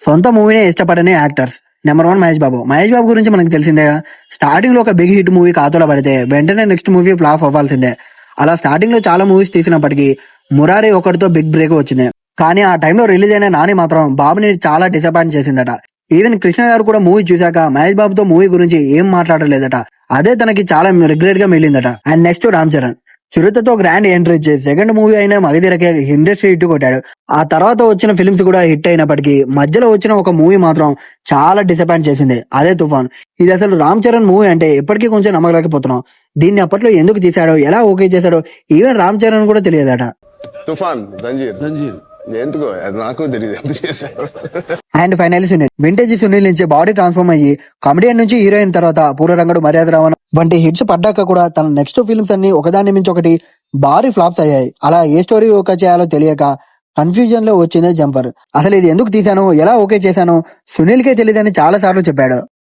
సొంత మూవీనే ఇష్టపడని actors. Number 1 Mahesh Babu. Mahesh Babu గురించి మనకు తెలిసిందేగా. స్టార్టింగ్ లో ఒక బిగ్ హిట్ మూవీ ఖాతాలో పడితే వెంటనే నెక్స్ట్ మూవీ ఫ్లాప్ అవ్వాల్సిందే. అలా స్టార్టింగ్ లో చాలా మూవీస్ తీసినప్పటికీ మురారి ఒకటితో బిగ్ బ్రేక్ వచ్చింది. కానీ ఆ టైంలో రిలీజ్ అయిన నాని మాత్రం బాబుని చాలా డిసప్పాయింట్ చేసిందట. ఈవెన్ కృష్ణ గారు కూడా మూవీ చూశాక మహేష్ బాబుతో మూవీ గురించి ఏం మాట్లాడలేదట. అదే తనకి చాలా రిగ్రెట్ గా మిగిలిందట. And next Ram Charan. చిరుతతో గ్రాండ్ ఎంట్రీ ఇచ్చి సెకండ్ మూవీ అయిన మగధీరకే ఇండస్ట్రీ హిట్ కొట్టాడు. ఆ తర్వాత వచ్చిన ఫిల్మ్స్ కూడా హిట్ అయినప్పటికీ మధ్యలో వచ్చిన ఒక మూవీ మాత్రం చాలా డిసప్పాయింట్ చేసింది. అదే తుఫాన్. ఇది అసలు రామ్ చరణ్ మూవీ అంటే ఎప్పటికీ కొంచెం నమ్మలేకపోతున్నాం. దీన్ని అప్పట్లో ఎందుకు తీశాడో, ఎలా ఓకే చేశాడో ఈవెన్ రామ్ చరణ్ కూడా తెలియదట. తుఫాన్ జంజీర్ ఎందుకో అది నాకు తెలియదు ఎందుకు చేశారు. And finally Sunil. Vintage Sunil నుంచి బాడీ ట్రాన్స్ఫార్మ్ అయ్యి కమెడియన్ నుంచి హీరోయిన్ తర్వాత పూర్వరంగడు, మర్యాద రావణ వంటి హిట్స్ పడ్డాక కూడా తన నెక్స్ట్ ఫిల్మ్స్ అన్ని ఒకదాని మించి ఒకటి భారీ ఫ్లాప్స్ అయ్యాయి. అలా ఏ స్టోరీ ఓకే చేయాలో తెలియక కన్ఫ్యూజన్ లో వచ్చిందే జంపర్. అసలు ఇది ఎందుకు తీశాను, ఎలా ఓకే చేశాను సునీల్ కే తెలియదని చాలా సార్లు చెప్పాడు.